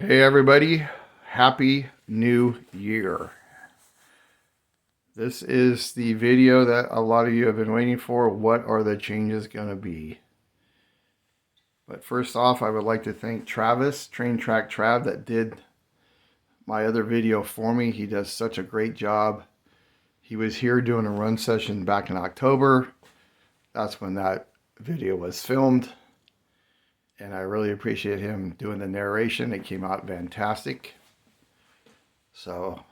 Hey everybody, Happy New Year. This is the video that a lot of you have been waiting for. What are the changes going to be? But first off, I would like to thank Travis, Train Track Trav, that did my other video for me. He does such a great job. He was here doing a run session back in October. That's when that video was filmed. And I really appreciate him doing the narration. It came out fantastic. So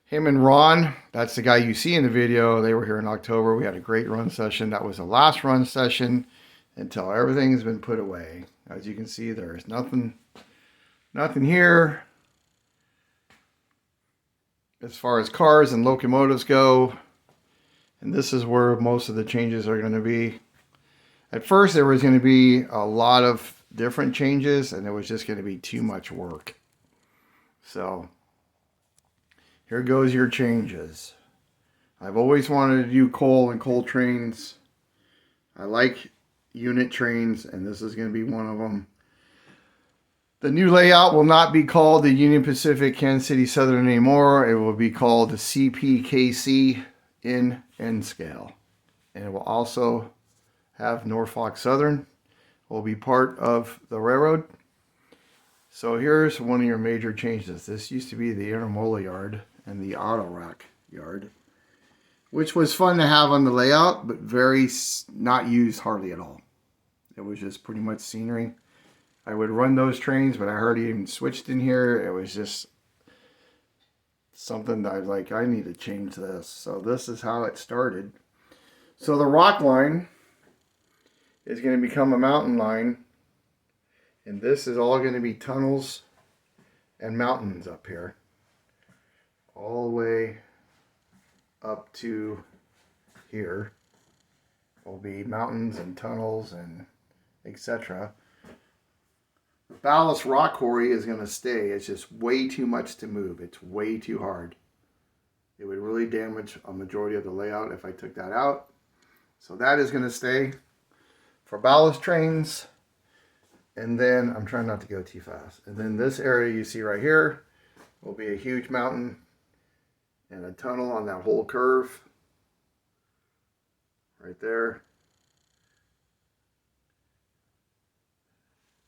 him and Ron, that's the guy you see in the video. They were here in October. We had a great run session. That was the last run session until everything's been put away. As you can see, there's nothing here as far as cars and locomotives go. And this is where most of the changes are going to be. At first, there was going to be a lot of different changes, and it was just going to be too much work. So here goes your changes. I've always wanted to do coal and coal trains. I like unit trains, and this is going to be one of them. The new layout will not be called the Union Pacific Kansas City Southern anymore. It will be called the CPKC in N scale. And it will also have Norfolk Southern. Will be part of the railroad. So here's one of your major changes. This used to be the intermodal yard and the auto rack yard, which was fun to have on the layout, but very not used hardly at all. It was just pretty much scenery. I would run those trains, but I hardly even switched in here. It was just something that I was like, I need to change this. So this is how it started. So the rock line is going to become a mountain line. And this is all going to be tunnels and mountains up here. All the way up to here will be mountains and tunnels and etc. The ballast rock quarry is going to stay. It's just way too much to move. It's way too hard. It would really damage a majority of the layout if I took that out. So that is going to stay for ballast trains. And then, I'm trying not to go too fast. And then this area you see right here will be a huge mountain and a tunnel on that whole curve. Right there.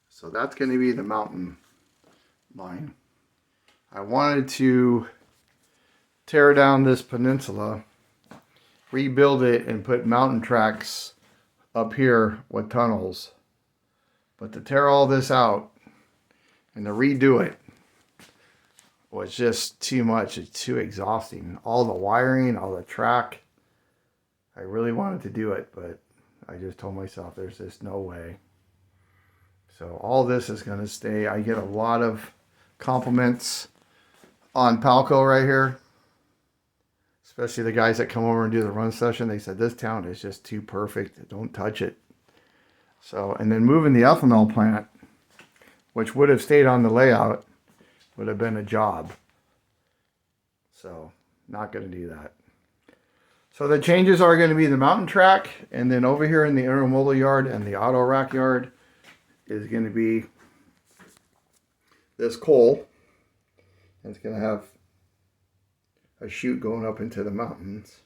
So that's going to be the mountain line. I wanted to tear down this peninsula, rebuild it, and put mountain tracks up here with tunnels. But to tear all this out and to redo it was just too much. It's too exhausting. All the wiring, all the track. I really wanted to do it, but I just told myself there's just no way. So all this is going to stay. I get a lot of compliments on Palco right here. Especially the guys that come over and do the run session. They said, this town is just too perfect. Don't touch it. So, and then moving the ethanol plant, which would have stayed on the layout, would have been a job. So, not going to do that. So the changes are going to be the mountain track, and then over here in the intermodal yard and the auto rack yard is going to be this coal. And it's going to have a chute going up into the mountains.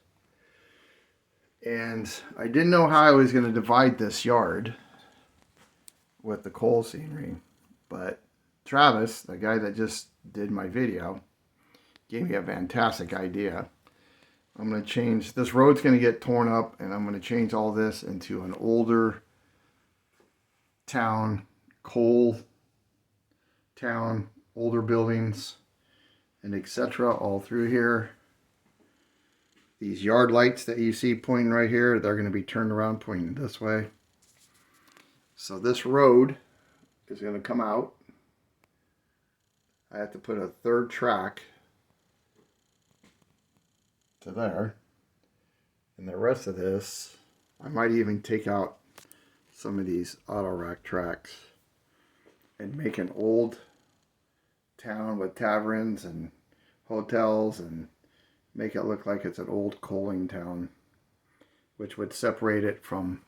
And I didn't know how I was going to divide this yard with the coal scenery, but Travis, the guy that just did my video, gave me a fantastic idea. I'm going to change, this road's going to get torn up, and I'm going to change all this into an older town, coal town, older buildings, and etc. all through here. These yard lights that you see pointing right here, they're going to be turned around pointing this way. So this road is going to come out. I have to put a third track to there. And the rest of this, I might even take out some of these auto rack tracks and make an old town with taverns and hotels and make it look like it's an old coaling town, which would separate it from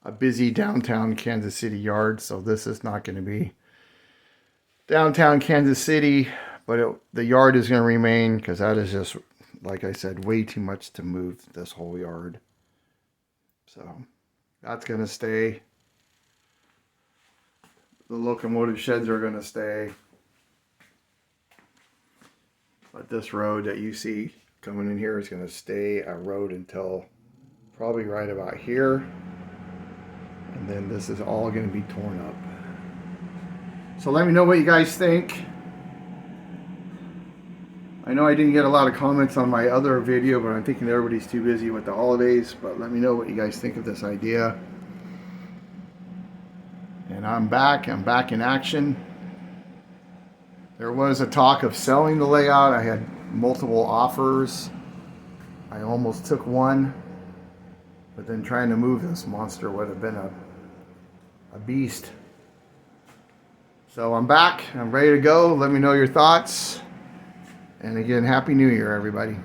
a busy downtown Kansas City yard. So this is not going to be downtown Kansas City, but the yard is going to remain because that is just, like I said, way too much to move this whole yard. So that's going to stay. The locomotive sheds are going to stay. But this road that you see coming in here is going to stay a road until probably right about here. And then this is all going to be torn up. So let me know what you guys think. I know I didn't get a lot of comments on my other video, but I'm thinking everybody's too busy with the holidays. But let me know what you guys think of this idea. And I'm back in action. There was a talk of selling the layout. I had multiple offers. I almost took one, but then trying to move this monster would have been a beast. So I'm back. I'm ready to go. Let me know your thoughts. And again, Happy New Year, everybody.